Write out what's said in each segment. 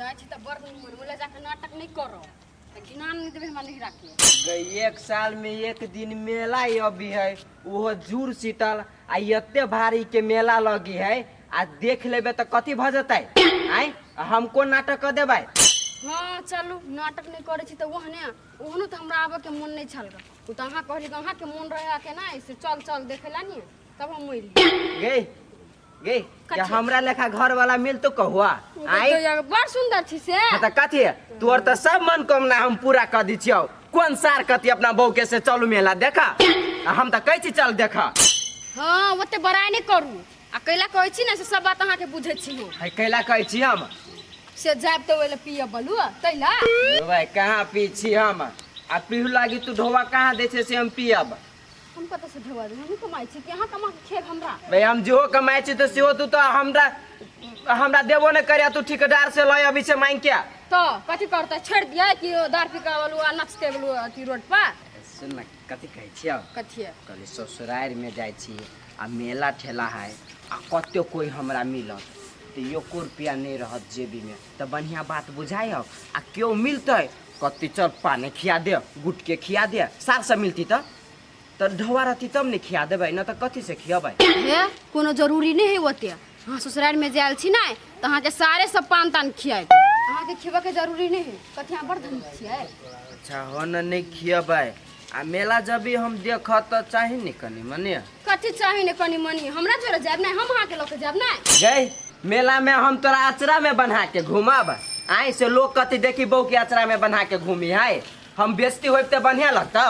जाए छी त बड़ मन बोले जाके नाटक नहीं करो गिनान नहीं देबे हमरा नहीं राखे गई 1 साल में 1 दिन मेला अभी है वो जूड़ शीतल आ इतने भारी के मेला लगी है आ देख लेबे तो कथी भ जतै आय हमको नाटक कर देबै। हाँ चलू नाटक नहीं करे छी त ओहने त हमरा आबे के मन नहीं छल उ त अहाँ कहली अहाँ के मन रहे के ना से चल चल देखेला नहीं तब हम मोइली गई गई क्या हमरा लेखा घर वाला मिल तो कहुआ आय बड़ सुंदर छी से त कथी तोर त सब मन कामना हम पूरा कर दी छियौ कौन सार कथी अपना बहू के से चलू मेला देखा हम त कहै छी चल देखा। हाँ ओते बड़ाई नहीं करू आ कैला कहै छी ना से सब बात अहाँ के बुझै छी हो है कैला कहै छी हम से जाब तो वेले पिय बलु तैला भाई कहाँ पी छी हम आ पीहू लागी तू ढोवा कहाँ दे छे से हम पियब हम कत से ढवा दे हम कमाई छी कि अहाँ कमा के खेब हमरा भाई हम जो कमाई छी तो सेहो तू तो हमरा देबो न करिया तू ठेकेदार से लय अभी से मांग के तो कथि करता छेड़ दिया कि दार पिका वालू आ नचते वालू अथी रोड पर सुन न कथी कहै छियौ कथि कल ससुराल में जाय छी आ मेला ठेला है आ कत्ते कोई हमरा मिलत तो 1 रुपया नहीं रहत जेबी में तो बढ़िया बात बुझाय आ क्यों मिलते कत्ती चल पानी खिया दे गुट के खिया दे सार से मिलती तो ढवा रहती तब नहीं खिया देबै न तो कथी से खियाबै हे कोनो जरूरी नहीं है ओते हां ससुराल में जायल छी ना त अहाँ के सारे सब पान तान खियाए अहाँ के खिबे के जरूरी नहीं है कथि अहाँ बड़ धन छियै अच्छा हो न नहीं खियाबै आ मेला जब भी हम देख त चाहे नहीं कनी मने कथि चाहि ने कनी मनी हमरा जोरे जाब ना हम अहाँ के लोग जाब ना गई मेला में हम तोरा अचरा में बना के घुमाब आई से लोग कथी देखी बहू के अचरा में बना के घूमी है हम बेइज्जती होब त बढ़िया लगतौ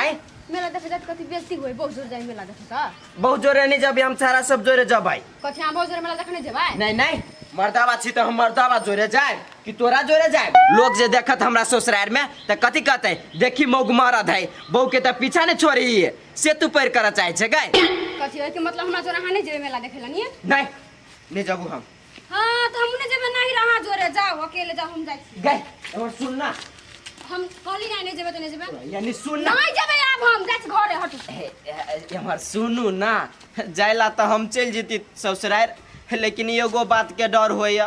आई मेला देखे जात कथि बेइज्जती होय बहुत जोर जाय मेला देखे का बहुत जोरे नहीं जब हम सारा सब जोरे जबै कथि अहाँ बहुत जोर मेला देखे नहीं जेबै नहीं नहीं मर्दावा छी तो हम मर्दावा जोरे जाए कि तोरा जोरे जाए लोग जे देखत हमरा ससुराल में त कथी कहते देखी मौग मारत है बहू के त पीछा नहीं छोड़ी से तू पैर कर चाहे छे गए कथि है कि मतलब हमरा जोर अहाँ नहीं जेबै मेला देखे लनी नहीं जबू हम हां त हम नहीं जेबै नहीं रहा जोरे जाओ अकेले जाओ हम जाय छी गए और सुनना हम कहली नहीं जेबै त नहीं जेबै यानी सुनना नहीं जेबै अब हम जाय छी घरे हटू हमर सुनू ना जाइला तो हम चल जेती ससुराल लेकिन एगो बात के डर होया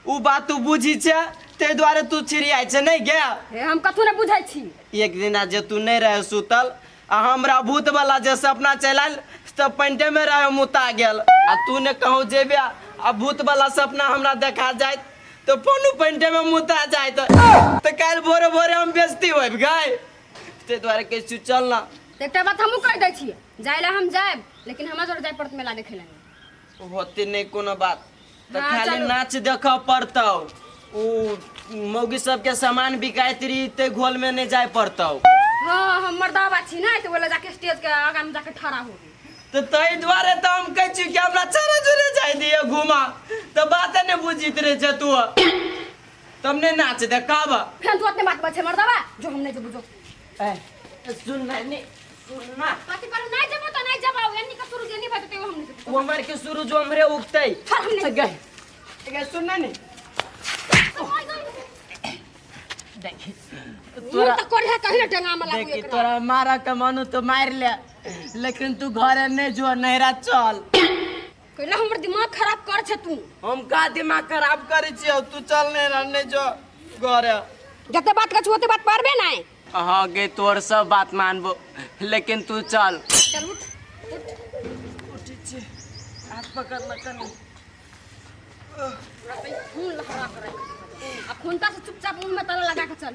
उ बात तू बुझी छे ते द्वारे तू छिड़ियाई छे नहीं गे हे हम कथु नहीं बुझाई छी एक दिन जे तू नहीं रहे सुतल आ हमरा भूत वाला जे सपना चलल त पंटे में रहे मुता गेल आ तू ने कहूं जेबे आ भूत वाला सपना हमरा देखा जाए तो फोनु पंटे में मुता जाए तो काल भोरे भोरे हम बेइज्जती होब गए ते द्वारे के चल ना एकटा बात हमहु कह दै छी जाइला हम जाएब लेकिन हमरा जोर जाय पड़त मेला देखे लनी होते नहीं कोनो बात तो हाँ, खाली चलो। नाच देख पड़तौ उ मौगी सबके सामान बिकाइत रही ते घोल में नहीं जाए पड़तौ हां हम मर्दावा छी ना तो बोले जाके स्टेज के आगा में जाके ठड़ा हो तो तई द्वारे तो हम कह छी कि हमरा चरा जुरे जाए दिए घुमा तो बात नहीं बुझित रे छ तू तुमने नाच देखाब फेन तू ओतने बात बचे मर्दावा जो हम नहीं जेबो जो ए सुन नहीं सुनना कथि करू नहीं जेबो त नहीं जेबो एनी का शुरू जेनी बात हम नहीं जेबो वो हमारे के शुरू जो हमरे उगतै हम नहीं गए सुनना नहीं देखी तोरा त कोढ़ा कहिले टंगा में लागू देखी एकरा तोरा मारा के मनु तो मार ले लेकिन तू घरे नहीं जो नहरा चल कहिले हमर दिमाग खराब कर छ तू हम का दिमाग खराब करे छी तू चल नहीं जो घरे जते बात कर ओते बात पारबे नहीं हाँ गे तोर सब बात मानबो लेकिन तू चल चल उठ हाथ पकड़ लकन खून लहरा करे आ खूनता से चुपचाप मुंह में ताला लगा के चल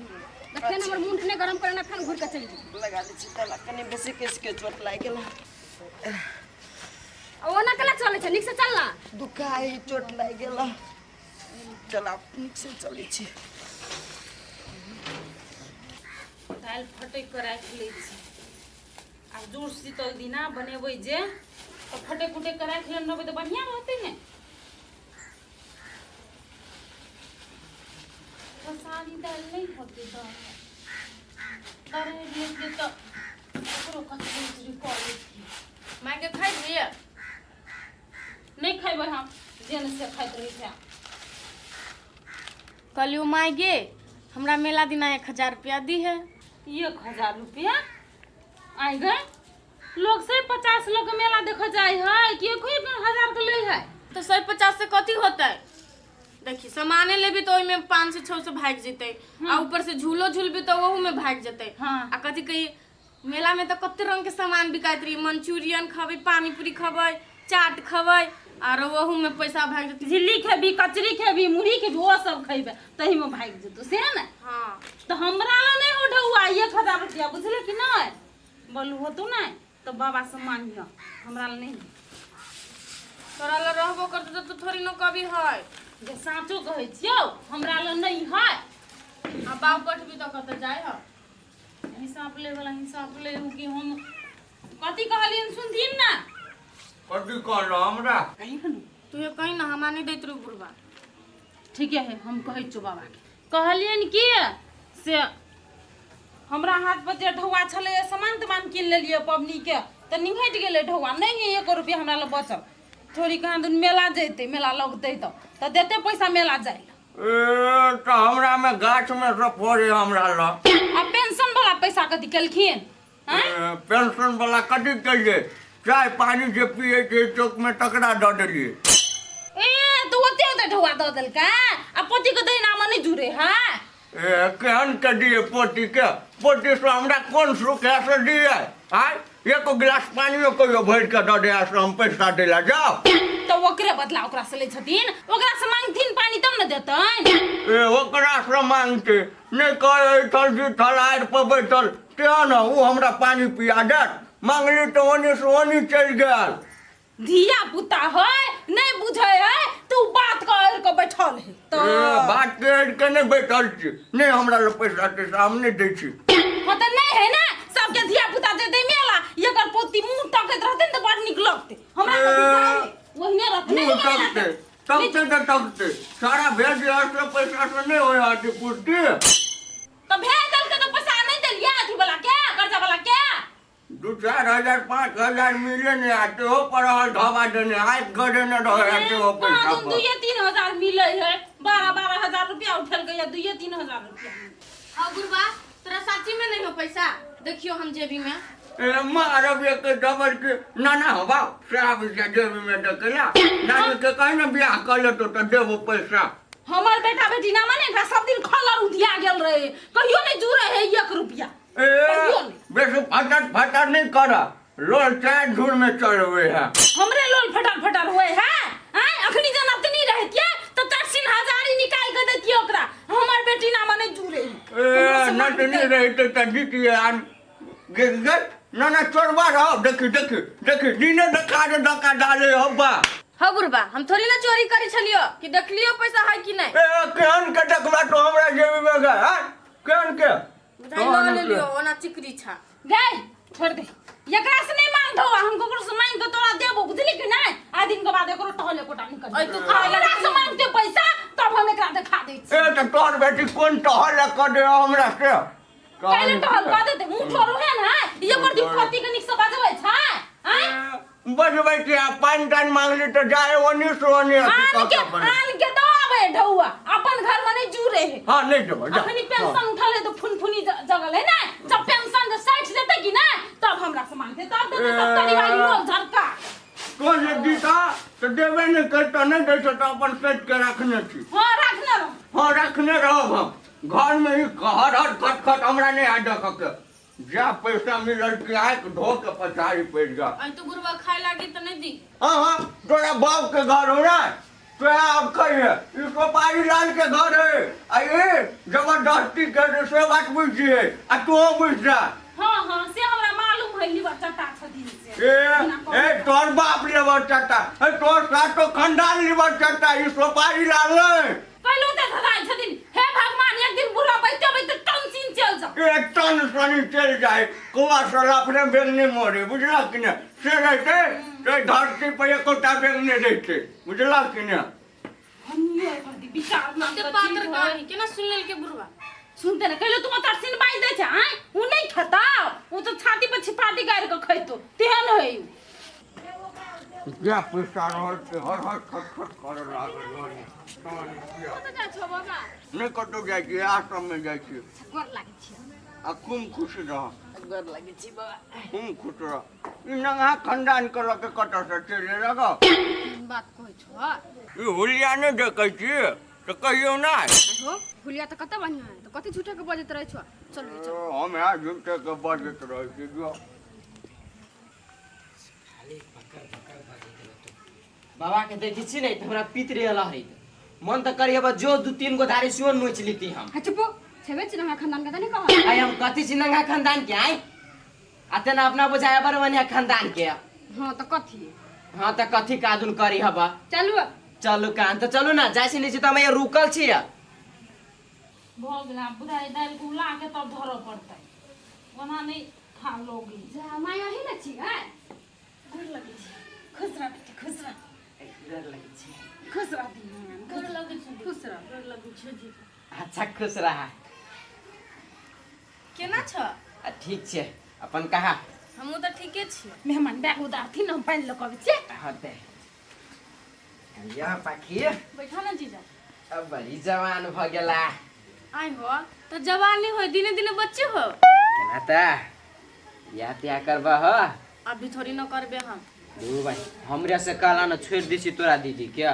फेन हमर मुंह ने गरम करे ना फेन घुर के चल लगा दे छी तला कनी बेसी के चोट लाग गेल ओ ना कला चले छ निक से चल ना दुखाई चोट लाग गेल चल निक से चली छी दाल फटै के राख लै छी आ जूड़ शीतल दिना बनेबै जे तो फटे कुटे के राख लेब नबै तो बढ़िया रहतै ने तो सारी दाल नहीं होते तो करे लेके तो ओकरो कचरी कर लै माय के खाइ लिए नहीं खैबै हम जेन से खाइत रही छै कहलियो माय गे हमरा मेला दिना 1000 रुपया दी है 1000 रुपया आइ गए लोग से 50 लोग मेला देख जाए है कि कोई 1000 के ले है तो 150 से कथी होता है देखी सामाने लेबी तो ओइमे 5 से 6 से भाग जेतै आ ऊपर से झूलो झूलबी तो ओहू में भाग जेतै। हाँ। आ कथी कही मेला में तो कते रंग के सामान बिकाइत रही, मंचूरियन खबै, पानी पूरी खबै, चाट खबै और ओहू में पैसा भाग जेतै। झिल्ली खेबी, कचरी खेबी, मुरही खेबी, वो सब खेबे तही में भाग जेतौ से ना। हां तो हमरा ला नहीं हो ढौआ 1000 रुपया बुझले कि नहीं बोलू हो तो नहीं तो बाबा से मांगियो हमरा ला नहीं। तोरा ला रहबो करते तो थोड़ी न कभी है। जे साचो कहै छियौ हमरा ला नहीं है। आ बाप बैठबी तो कत जाय ह। हिसाब ले वाला हिसाब ले हूं कि हम कथी कहलियन सुनथिन ना। कथी कहलो हमरा? तू ये कहीं ना हमा नहीं दैत रु बुढ़वा। ठीक है हम कहै छौ बाबा के कहलियन कि से हमरा हाथ पर जे ढौआ छले सामान तमान किन लेलिए पबनी के त निघट गेले ढौआ नहीं 1 रुपया हमरा ला बचल। थोड़ी कहाँ दिन मेला जैते मेला लगते तो देते पैसा मेला जाए। तो हमरा में गाछ में से पड़े हमरा ला। आ पेंशन वाला पैसा कथी केलखिन? पेंशन वाला कथी कहिए? चाय पानी जे पिए थे चौक में टकरा द देलिए। तो ओते ढौआ द देलका आ पति के दहिना में नहीं जुड़े है। केहन के दिए पोती के? पोती से हमरा कौन सुख है से दिए? आय एको गिलास पानियो कहियो भर के द दे से हम पैसा देला जाओ। तो ओकरे बदला ओकरा से ले छथिन ओकरा से मांगथिन पानी तब न देतन। ओकरा से मांगते नहीं कहे थल जी थलार पर बैठल क्या ना वो हमरा पानी पिया देत। मांगली तो ओने से ओनी चल गया। धिया पुता है नहीं बुझे है तू बात कर के बैठल है तो बात कर के नहीं बैठल छी नहीं हमरा ले पैसा तैसा हम नहीं दै छी। हाँ तो नहीं है ना सबके धिया पुता दे दे मेला ये कर पोती मुंह टकत रहते न तो बड़ निक लगते हमरा कथी चाहे वही रहते नहीं तकते तकते तो तकते सारा भेज दिया पैसा से नहीं होया आती पूछती। तो भेज दल के तो पैसा नहीं देलिए अथी वाला क्या कर्जा वाला क्या 2-4 हजार 5 हजार मिले नहीं आते हो पर ढाबा देने आए गड़े न रहे हो पैसा पर 2-3 हजार मिले है 12 हजार रुपया उठल गया 2-3 हजार रुपया। हां बुढ़वा तोरा साची में नहीं हो पैसा देखियो हम जेबी में। मारब एक डबर के नाना हवा साहब से जेबी में डकला नानी के कहीं ना ब्याह कर ले तो देबो पैसा। हमार बेटा बेटी ना माने एकरा सब दिन खलर उधिया गेल रहे कहियो नहीं जुरे है 1 रुपया। बेसु फटर नहीं करा लोल चाय धूल में चढ़ हुए है। हमरे लोल फटर हुए है अखनी जनत नहीं रहतिए तो 3,000 ही निकाल के देतिए ओकरा हमार बेटी ना माने जुरे न तो नहीं रहते तो जीतिए आन गे ना ना चोरबा रहो देखी दीने धक्का डाले हब्बा। हां बुढ़वा हम थोड़ी ना चोरी करी छलियो कि देखलियो पैसा है कि नहीं। केहन के देखबा तो हमरा जेबी में गए हैं केहन के बुझाई ले लियो ओना चिकरी छा गए छोड़ दे एकरा से नहीं मांग दो हम ककरो से मांग के तोरा देबो बुझली कि नहीं आ दिन के बाद एकरो टहले कोटा निकल तू खाएला से मांगते पैसा तब हम एकरा दिखा दे छी। तो तोर बेटी कौन टहल कर दे हमरा से काहे टहल कर देते मुंह छोरो है ना ये बड़ी फटी के निक से बजबै छै बजबै के पानी टान मांगली तो जाए ओनी से ओनी आन के दो आबे ढौआ अपन घर में नहीं जुरे है। हां नहीं देबो जा अखनी पेंशन उठले तो फुनफुनी जगल है ना जब पेंशन 60 देते कि ना तब हमरा से मांगते तब देते सब तड़ी वाली लोग झरका कौन ले दीता तो देबे नहीं करता नहीं दे तो अपन सेट के रखने छी। हां रखना रहो हां रखने रहो हम घर में ही हर खट हमरा नहीं आ देख के जा पैसा मिलल के आए धो के पछाड़ी पड़ गया। आई तो बुढ़वा खाए लागी तो नहीं दी। हां तोरा बाप के घर हो ना तो अब कहिए इसको पारी लाल के घर है आए जबरदस्ती के से बात बुझिए आ तू बुझ जा। हां से हमरा मालूम है लिवर चटा छदी से ए तोर बाप लिवर चटा ए तोर सातो खंडान लिवर चटा इसको पारी लाल नहीं कहलो त धराई छदिन हे भगवान एक दिन बुढ़ा बैठे टंसिन चल जा एक टन सनी चल जाए कुआ साला अपने बेंगने मोरे बुझला कि ना से रहते तो धरती पर एकोटा बेंगने रहते बुझला कि ना। हम ये कर दी विचार ना के पात्र कहानी केना सुन लेल के बुढ़वा सुनते ना कहलो तुम तरसिन बाई दे छ उ नहीं खाता उ तो छाती पर छिपाटी गाड़ के खइतो तेहन है क्या पैसा रहल के हर खट कर लागल कत जा छो बाबा नहीं कतो जाय छी आश्रम में जाय छी गोर लागे छी आ खूब खुश रह गोर लागे छी बाबा खूब खुश रह इ नंगा खंडान कर के कटा से चले लगा बात कहै छो इ हुलिया नहीं देखै छी तो कहियो ना हो हुलिया तो कते बढ़िया है तो कथी झूठे के बजत रहे छो चल रे चल हम यहाँ झूठे के बजत रहे छी जो बाबा के देखी छी नहीं हमरा पितरे हला है मन तो करी अब जो 2-3 गो धारी सुन नोच लेती हम हा चुप छेबे चिन्ह खानदान के नहीं कहा आई हम कथी चिन्हंगा खानदान के आई आते ना अपना बुझाया बरवनिया खानदान के हां तो कथी हाँ तो कथी कादुन करी हबा चलू चलू कान तो चलू ना जैसे नीचे तो हम ये रुकल छी भऽ गेल आब बुढ़ाई दालि के उला के तब धरऽ पड़तै ओना नहीं खा लोगी जा माया ही न छी है गोर लगे छी खुश रह बेटी खुश रह खुश रह दी गोर लगै छै खुश रह गोर लगै छै जी अच्छा खुश रहा केना छ ठीक छे अपन कहा हमहू तो ठीके छियै मेहमान बैग उधार थी न पानी लकबे छे हते या पाखी बैठा ना जीजा अब बड़ी जवान भ गेला आई हो तो जवानी हो दिने दिने बच्चे हो केना ता या त्या करबा ह अभी थोड़ी न करबे हम दू भाई हमरे से कहला न छोड़ दी छी तोरा दीदी क्या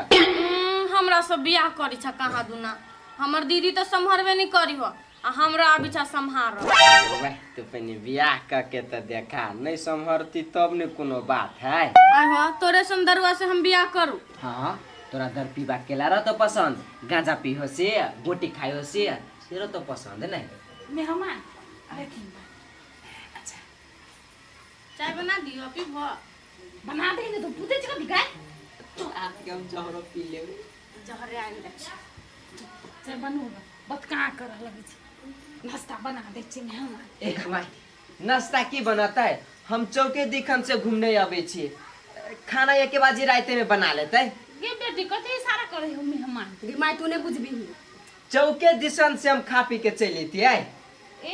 हमरा सब बियाह करी छ कहाँ दुना हमर दीदी तो संभरबे नहीं करी हो आ हमरा अभी छ संभार भाई तू पहले बियाह करके तो देखा नहीं संभरती तब ने कोनो बात है आई हो तोरे सुंदरवा से हम बियाह करू हाँ तोरा दर पीबा केला रह तो पसंद गांजा पी हो से गोटी खाई हो से तेरा तो पसंद नहीं मेहमान चाय बना दियो पीबो बना दे ने तो पूछे छ कथी काय तो आप हम जहरो पी लेबे जहरे आइन दे से बनू बत कहां कर लगे छी नाश्ता बना दे छी मेहमान एक भाई नाश्ता की बनाता है हम चौके दिखन से घूमने आवे छी खाना एक के बाजी राते में बना लेते ये बेटी कथी इशारा करे हो मेहमान गिरमाई तूने बुझबी चौके दिशन से हम खा पी के चली थी आई ए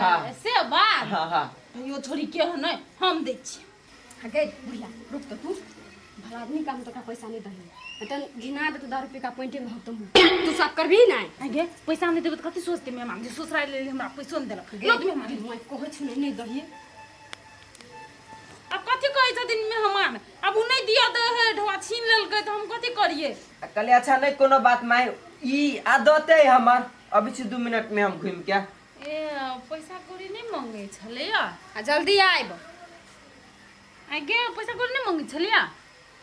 हाँ। से बात हाँ हाँ यो छोरी के हो नहीं हम दै छी हगे बुढ़िया रुक तो तू भला आदमी का हम तो का पैसा नहीं दही तन घिना दे तो 10 रुपए का पॉइंटे में तुम तू सब कर भी ना आगे पैसा नहीं देबे त कथी सोचते मेहमान जे ससुराल ले हमरा पैसा नहीं देलक लो मेहमान मैं कहै छु नहीं दही अब कथी कहै छथिन मेहमान अब उ नहीं दिया दे है ढवा छीन लेलकै त हम कथी करिए कहले अच्छा नहीं कोनो बात माय ई आदत है हमार अभी से 2 मिनट में हम घूम के ए पैसा कौड़ी नहीं मांगे छलिया आ जल्दी आइब आगे पैसा कौड़ी नहीं मांगे छलिया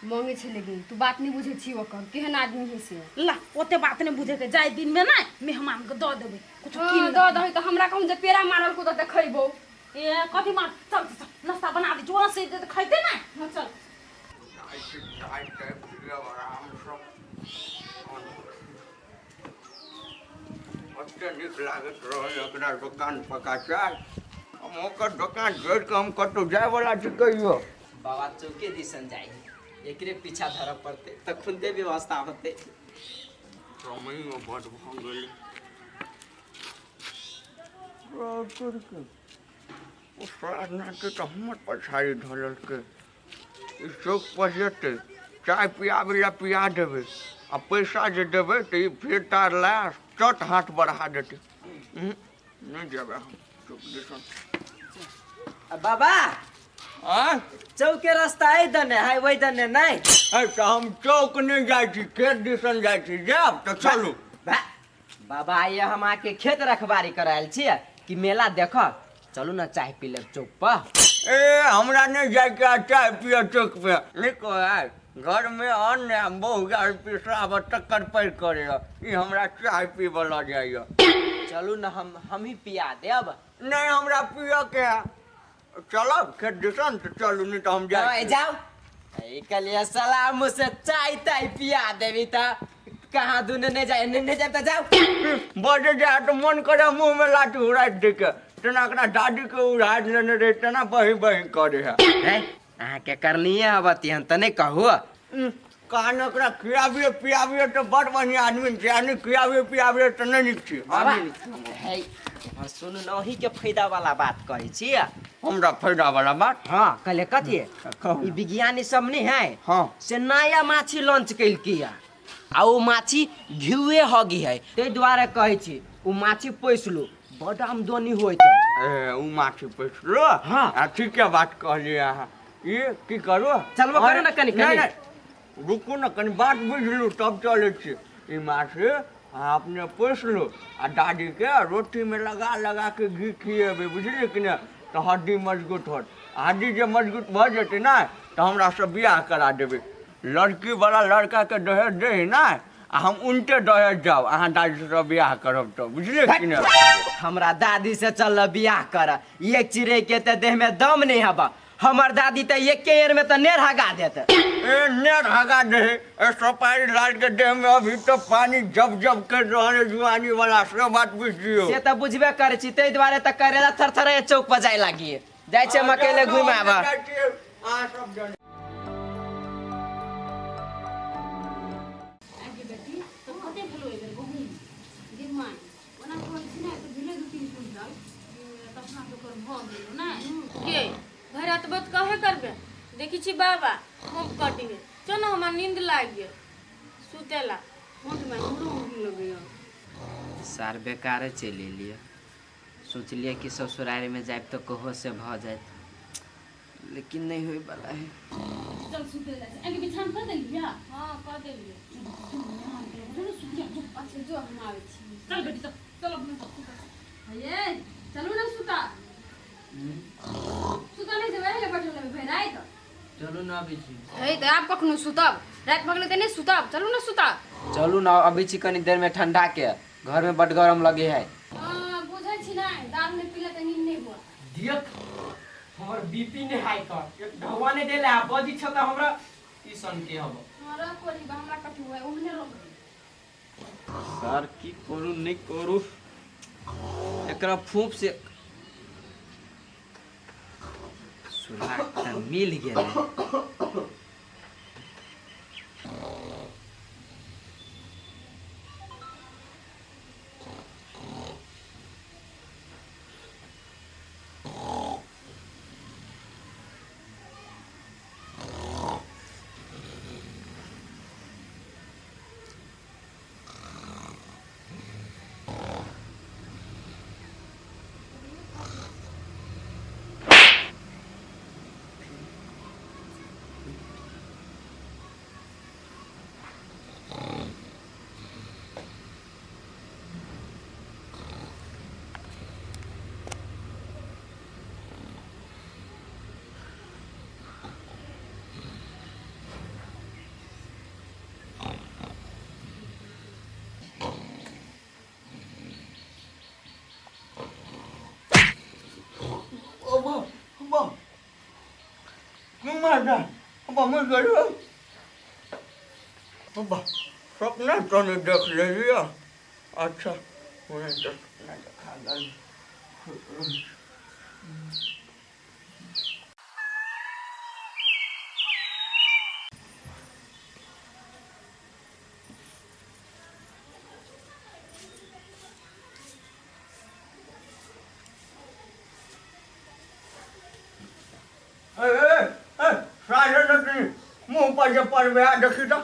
मांगे छे लेकिन तू बात नहीं बुझे छी ओकर केहन आदमी है से ला ओते बात नहीं बुझे के जाय दिन में ना मेहमान के द देबे कुछ कीन दो दही तो हमरा कहूं जे पेड़ा मारल को तो खइबो ए कथी मार चल चल नाश्ता बना दे जोरा से दे खाइते ना हां चल नीक लागत रहे एकरा दुकान पका चाय हम ओकर दुकान जोड़ के हम कतौ जाय वाला छी कहियो बाबा चौके दिशन जाई एकरे पीछा धर पड़ते त खुदे व्यवस्था होते समय में बड़ भ गेल ओ साधना के तो हमर पछाड़ी धरल के ई चौक पर जेते चाय पियाबे पिया देबे आ पैसा जे देबे तो ई फिर तार ला चट हाथ बढ़ा देते नहीं जेबे हम चौक दिसन बाबा आ चौके रास्ता है दने है वही दने नहीं तो हम चौक नहीं जाय छी खेत दिसन जाय छी जाब तो चलू बाबा ये हम आके खेत रखवारी करायल छियै कि मेला देख चलू ना चाय पी ले चौक पर ए हमरा नहीं जाय के चाय पिए चौक पे नहीं कहे घर में अन्न बहु गाड़ पिसाब टक्कर पैर करे ई हमरा चाय पीबे ल जाइए चलू ना हम ही पिया देब नहीं हमरा पिए के चलब खेत दिसन तो चलू नहीं तो हम जाए जाओ कलिया सलाम से चाय ताय पिया देवी त कहाँ दुने नहीं जाए नहीं जाए तो जाओ बजे जाए तो मन करे मुंह में लाठी उड़ा दे के तना एकरा दादी के उड़ा लेने रे तना बही बही करे है अहाँ के करनी है अब तिहन त नहीं कहू कान एकरा खियाबिए पियाबिए तो बड़ बढ़िया आदमी छै आ नहीं खियाबिए पियाबिए तो नहीं नीक छै है सुनू ना वही के फायदा वाला बात कहै छी हमरा फायदा वाला बात हाँ कहले कथी ई विज्ञानी सब नहीं है हाँ से नया माछी लॉन्च कैलकी आ वो माछी घिउए हगी है ताहि दुआरे कहै छी ओ माछी पोसि लो बड़ आमदनी होइत ए उ माछी पैसलो हाँ। आ ठीक है बात कहलिए अहाँ ये की करू चलबो करू ना कनी नहीं, नहीं, रुकू ना कनी बात बुझलू तब चले छी ईमा से अपने पोस लो आ दादी के रोटी में लगा लगा के घी खिएबे बुझलिए कि नहीं तो हड्डी मजबूत होत हड्डी जे मजबूत भ जेतै ना तो हमरा से बियाह करा देबै लड़की वाला लड़का के दहेज दे ना आ हम उनके दहेज जाओ अहाँ दादी से बियाह करब तो बुझलिए कि नहीं हमरा दादी से चल बियाह कर एक चिड़ै के ते देह में दम नहीं हबा हमर दादी तो एक केर में तो नेर हगा देते ए नेर हगा दे ए सपारी लाल के देह में अभी तो पानी जब जब कर रहल जुआनी वाला से बात बुझियो से तो बुझबे करे छी तै दुआरे तो करेला थरथरे चौक पर जाय लागी जाय छै हम अकेले घुमे आबा अहाँ सब जन आगे बेटी तो कते भेलो एबेर गहुम गे माय ओना कहै छी ना तो भेले 2-3 क्विंटल तखना तो कर भ गेलो ना के भर रात बात कहे करबे देखी छी बाबा हम कटिंगे चलो हमार नींद लाग गेल सुतेला मोट में हमरो नींद लगैया सार बेकारे चलि एलिए सोचलिए कि ससुराल में जाए तो कहो से भ जाए लेकिन नहीं होई वाला है चल सुते ले आगे बिछान कर देलिया हां कर देलिए अच्छा जो हम आबै छी चल बेटी चल अपने सब ये चलू ना सुता सुता नहीं जेबै ले बैठल में भेन आइ त चलू ना अभी छी हे त आप कखनो सुतब रात भगले त नहीं सुतब चलू ना सुता चलू ना अभी छी कनी देर में ठंडा के घर में बड गरम लगे है हां बुझै छी ना दारू ने पीले त नींद नहीं हो देख हमर बीपी ने हाई कर एक ढवा ने देले आ बजी छ त हमरा ई सन के हबो हमरा कोली हमरा कठु है ओहने रोक सर की करू नहीं करू एकरा फूंप से सुला त मिल गेल सपना तो नहीं देख लिया अच्छा उन्हें तो सपना देखा गई मुंह पर जे पड़बे आ देखी तो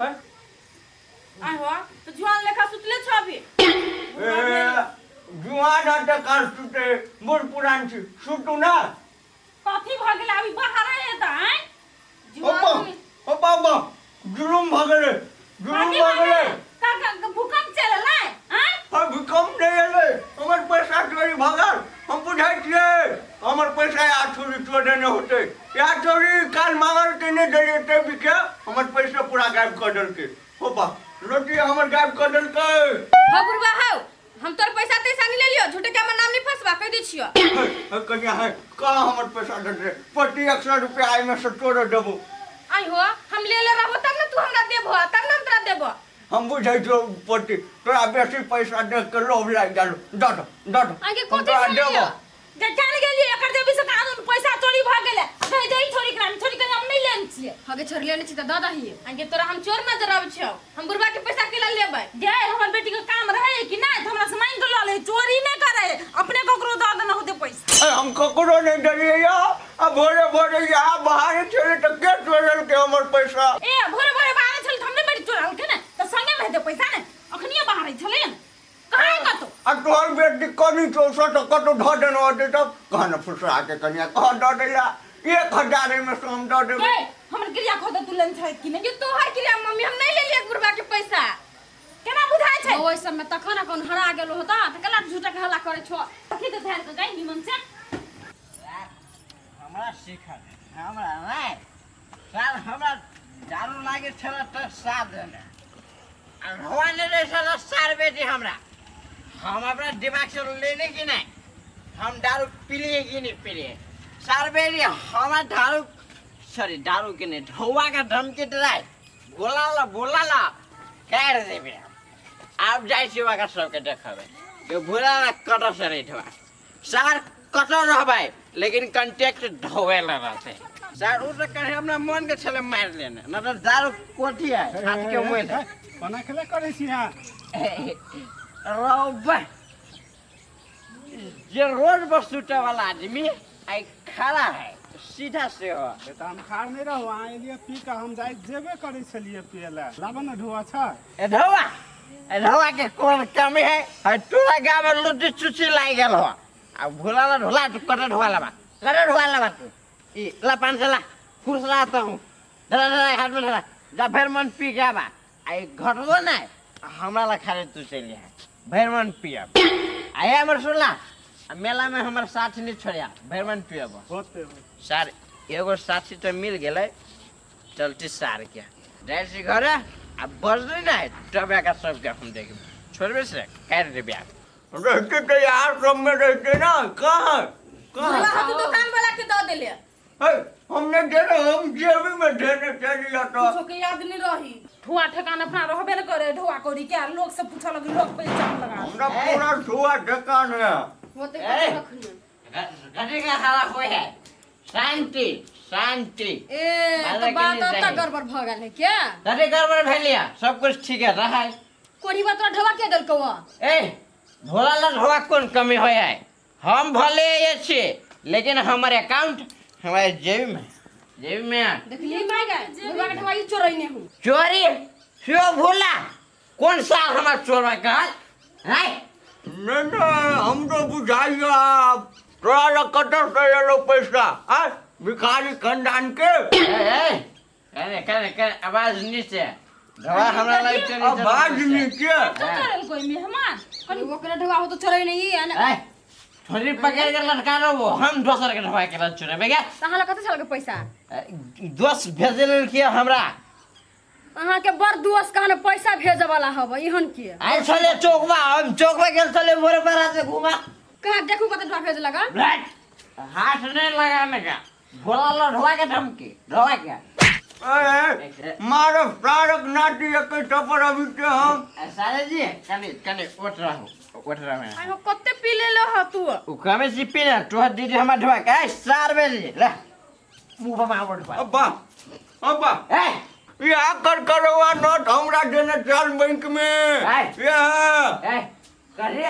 आई हो तो जुआन लेखा सुतले छ अभी जुआन हटे काल सुते बूढ़ पुरान छी सुतू ना कथी भ गेल अभी बाहर है त हैं जुआन ओ बाबा जुलुम भ गेले जुलुम भ गेले का भूकंप चलला हैं हम भूकंप नहीं एले हमर पैसा चोरी भ गेल हम बुझाई छिए हमर पैसा या चोरी चोरे न होते या चोरी काल मांगल के ने देले ते बिके हमर पैसा पूरा गायब कर देल के हो बा रोटी हमर गायब कर देल के हो बुढ़वा हो हम तोर पैसा तैसा नहीं ले लियो झूठे के हमर नाम नहीं फसवा कह दी छियो कन्या है का हमर पैसा दे दे प्रति 100 रुपया आई में से तोड़ देबो आई हो हम ले ले रहबो तब न तू हमरा देबो तब न हम तोरा देबो हम बुझाई छो प्रति तोरा बेसी पैसा देख के लोभ लाग गेल दट आगे कोते लियो जे जान गेली एकर देबी से कानून पैसा चोरी भ गेले कह देई छोरी के नाम छोरी के हम नहीं लेन छिए हगे छोड़ लेने छी त दादा ही आगे तोरा हम चोर नजर आबै छियो हम बुढ़वा के पैसा केला लेबै जे हमर बेटी के काम रहे कि नहीं तो हमरा से मांग के ल ले चोरी नहीं करे अपने ककरो द देना होते पैसा हम ककरो नहीं डरिए या अब भोरे भोरे या बाहर चले तो के चोरल के हमर पैसा ए भोरे भोरे बाहर चल हमने बेटी चोरल के ना तो संगे में दे पैसा ने अखनिया बाहर चले कहां कतो आ तोहर बेटी कनी चोसा तो कतो ध देना होते तब कहना फुसरा के कन्या कह द देला 1000 में से हम द देबे ए हमर क्रिया खोद तू लेन छै कि नहीं ये तो है कि रे मम्मी हम नहीं ले लिए बुढ़वा के पैसा केना बुझाय छै ओइ सब में तखन कौन हरा गेलो होता त कला झूठा के हल्ला करे छो की तो ध्यान के गई निमन से हमरा सिखल हमरा नहीं सर हमरा दारू लागे छला त साथ देने आ भगवान ने साला सार बेटी हमरा हम अपना दिमाग से लेने की नहीं हम दारू पीलिए कि नहीं पीलिए सार बेटी हमारा दारू सॉरी दारू के नहीं ढौआ का धमकी डराए बोला ला कह देबे आप जाय छी वाका सबके देखबे के भूला ना कटो से नहीं ठवा सार कटो रहबे लेकिन कांटेक्ट ढोवे ला रहते सर उ तो कहे हमरा मन के छले मार लेने न तो दारू कोठी है हाथ के मोल है कोना खेला करे छी हां रोबे ये रोड पर सूटे वाला आदमी आई खड़ा है सीधा से हो त हम खाड़ नहीं रहो आ एलिए पी के हम जाय जेबे करे छलिए पियला लाबो न ढुआ छ ए ढोवा के कौन कमी है तोरा गाँव में लुटी चुची लाई गेल हो आ भूला ला ढोला तू कटे ढोवा लबा तू ई ला 500 ला खुश रहता हूँ धरा हाथ में धरा जा फिर मन पी के आबा आई घटबो ना हमरा ला खाली तू चली है भैर मन पियब आया हमर सुनला मेला में हमर साथी नहीं छोड़िया भैर मन पियब होते सर एगो साथी तो मिल गेलै चलती सार के जाय छी घरे आ बजले ना तब का सब के हम देख छोड़बे से कर दे ब्याह रहते तो यार सब में रहते ना कहाँ बोला हाथ दुकान वाला के दे देले हमने देना हम जेबी में देने चली जाता कुछो के याद नहीं रही ठुआ ठिकाना अपना रहबे न करे ढुआ कोरी के लोग सब पूछा लगे लोग पहचान लगा हमरा पूरा धुआ ठिकान है होते ए। रखने घटे का हाला होय है शांति ए माला तो के बात नहीं अब चाहिए। गड़बड़ भ गेल है क्या घटे गड़बड़ भेलिया सब कुछ ठीक है रहा है कोरी बात तो ढवा के देलको ए भोला ला ढोवा कौन कमी होय है हम भले ये छे लेकिन हमारे अकाउंट हमारे जेब में है देखली माय गए ढवा के ढवा ई चोरैने हूं चोरी क्यों भोला कौन सा हमारा चोर का है नहीं हम तो बुझाइए तोरा ला कटर से ये लो पैसा भिखारी खानदान के करे आवाज नीचे ढोवा हमरा लाई चोरी आवाज नीचे तो करे कोई मेहमान कनी ओकरे ढवा हो तो चोरैने ई है ना छोरी पकड़ के लटका रहो हम दोसर के ढोवा के चोरे बेगा तहां ला कते चल के पैसा दोस्त भेजल के हमरा अहाँ के बड़ दोस्त कहने पैसा भेजे वाला हब इहन के आई चले चौकवा हम चौकवा गेल चले मोरे बरा से घुमा कहा देखू कते ढवा भेज लगा हाथ नहीं लगाने का भोला ला ढोवा के धमकी ढोवा के मारो तारक नाटी एक टपर अभी के हम सारे जी कने उठ रहा मैं आई हो कते पी ले लो ह तू उ कमे से पीना तो दीदी हमार ढोवा के 4 बजे ले मुंह पर मार ढोवा अब्बा ए ये करवा नोट हमरा देने चल बैंक में ये ए करे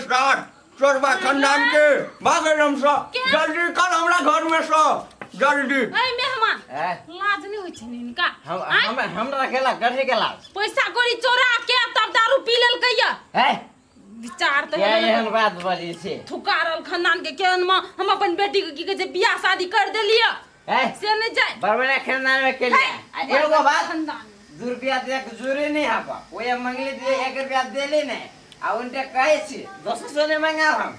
स्टार्ट चोरबा खानदान के भागे हम सब जल्दी कर हमरा घर में सब जल्दी ए मेहमान ए लाज नहीं होई छै इनका हम हमरा केला करे केला पैसा कोरी चोरा के तब दारू पी लेल कहिया ए विचार तो क्या एहन बात बजी से थुकारल खानदान के केहन में हम अपन बेटी के की कहे छै बियाह शादी कर देलिए ए से नहीं जाए बरबरा खानदान में के लिए एगो बात खानदान 2 रुपया दे के जोरे नहीं हापा ओए मंगली दे 1 रुपया देले नहीं आ उनटे कहे छी 200 ने मांगा हम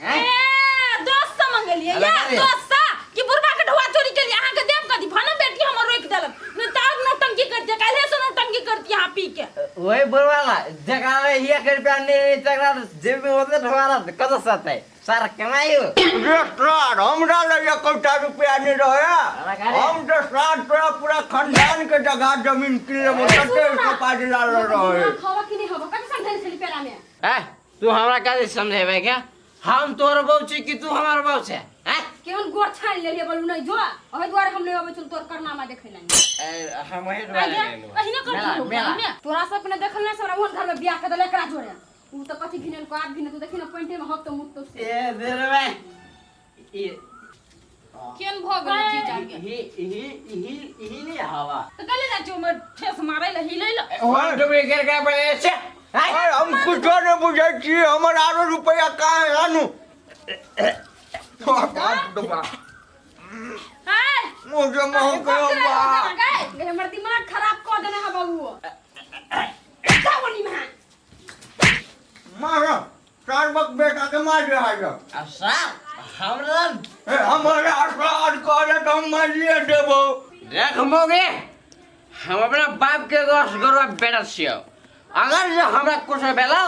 हैं ए दोस्त से मंगलिए अलग या करे। दोस्त सा कि बुरबा के ढवा चोरी के लिए अहाँ के देव कदी भाना बेटी हमर रोक देलक नहीं तार नौटंकी करते काहे से नौटंकी करती यहां पी के ओए बोलवाला जगह में 1 रुपया नहीं तगड़ा जेब में होते ढवाला कत सते सर कमाइयो रे स्टार्ट हमरा ले 1 रुपया नहीं रहे हम तो स्टार्ट पूरा खानदान के जगह जमीन किने में कते कपाड़ी लाल रहे खावा कि नहीं हब कते समझे छली पेला में ए तू हमरा काहे समझेबे क्या हम तोर बहु छी कि तू हमार बहु छे हैं केहन गोर छान लेलिए बोलू नहीं जो ओहे द्वारे हम ले आबै चल तोर करनामा देखै ला हम वही ढवा ले अहिने कर मेला तोरा सब ने देखल नहीं हमरा घर में बियाह कर देले एकरा जोड़े उ तो कथि घिनल को आब घिने तू देखि ना पॉइंटे में हक तो मुक्त तो से ए देर में ये केन भ गेल चीज आके ही नहीं हवा तो गले ना जो में ठेस मारै ल हिलै ल हम डुबे गिर के बड़े से अरे हम कुछ नहीं बुझे छी हमर 8 रुपया कहां है आनु हाय मुझे मोह करो बा हमर दिमाग खराब कर देने है बाबू जावनी में मारो चार बक बेटा के मार दे हाजो साहब हमरा ए हमारे अपराध करे तो हम मारिए देबो देख मोगे हम अपना बाप के गोश गरवा बेटा छियो अगर जो हमरा कुछ भेलो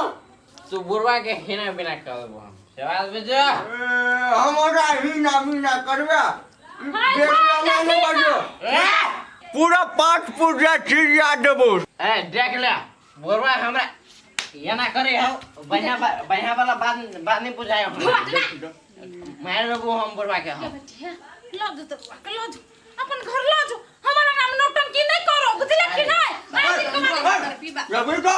तो बुरवा के हिना बिना कर देबो हम सवाल बुझो हमारा ही ना करबे बेटा मानो बाजो पूरा पाठ पूजा चिड़िया देबो ए देख ले बुरवा हमरा ये ना करे हो बढ़िया वाला बात नहीं बुझायो मार देबो हम बुरवा के हम लो तो लो अपन घर लो जो हमारा नाम नौटंकी नहीं करो बुझले कि नहीं जब तो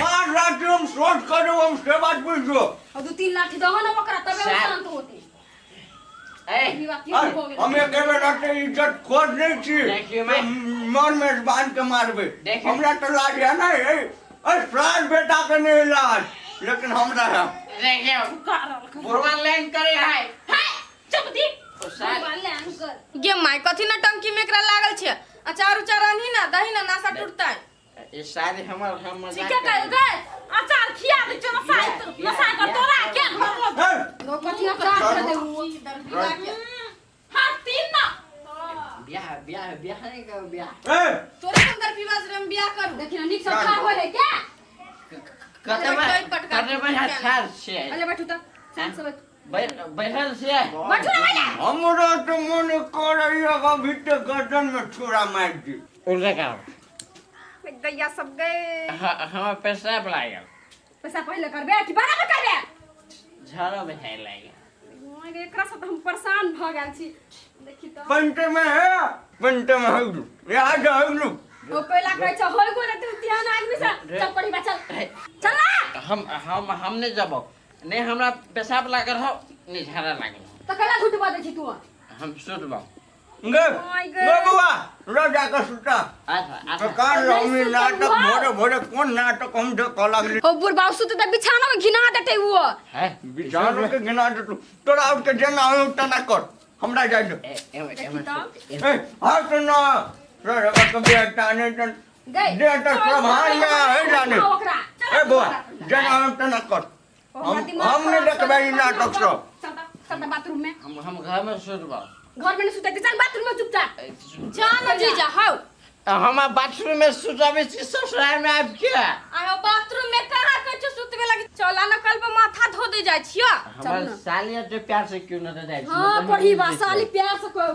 मार रात हम सोच करो हम से बात पूछो और 2-3 लाठी दहो ना ओकरा तबे वो शांत होते ए ई बात की हो गेल हम एक बेर रात इज्जत खोज नहीं छी देखियो मैं मन में बांध के मारबे देखियो। हमरा तो लाज है ना ए प्राण बेटा के नहीं लाज लेकिन हमरा है देखियो बुरवा लैंग करे है चुप दी गे माय कथी ना टंकी में एकरा लागल छे अचार उचार आनी ना दही ना नासा टूटता है ये शादी हमर हम ठीक है कल गए अचार खिया दे चलो नसाई कर तोरा के घर लो दो कथिया काट कर दे वो हाथ तीन ना ब्याह नहीं करो ब्याह ए तोरे सुंदर पिवाज रे बियाह करू देखि ना निक सब खा होले क्या कते में अच्छा से अले बैठू त शांत से बैठ बैठल से बैठू ना भैया हमरा तो मन कर रही है भीतर गर्दन में छुरा मार दी उल्टा का गैया सब गए हम पैसा लाएगा पैसा पहले करबे कि बाद में करबे झाड़ो बैठाई लाएगा ओए एकरा से हम परेशान भ गेल छी देखि त पंटे में है लू यहाँ जाओ लू ओ पहला कहै छ होय गो रे तू ध्यान आदमी से चल पड़ी बा चल ना हमने जब नहीं हमरा पेशाब लागल हो नहीं झाड़ा लागल हो त कला घुटबा दे छी तू हम सुतबा गे गे बुआ लो जाकर सुता अच्छा तो काल हम नाटक भोरे कौन नाटक हम जो कह लागली हो बुढ़बा सुत त बिछाना में घिना देते वो है बिचारो के गिना दे तू तोरा उठ के जेना हो तना कर हमरा जाय दे ए हां तो ना रे का बेटा ने तन गई दे तो प्रभान में है जाने ओकरा ए बुआ जेना हो तना कर हमने देखबे नाटक सब चल बाथरूम में हम घर में सुतबा घर में नहीं सुते चल बाथरूम में चुपचाप जान जीजा हाउ हम बाथरूम में सुतबे छी ससुराल में आब के आयो बाथरूम में कहां कछ सुतबे लगी चला न कल पे माथा धो दे जाय छियो हमर सालिया तो प्यार से क्यों न दे जाय हां पढ़ी बा साली प्यार से को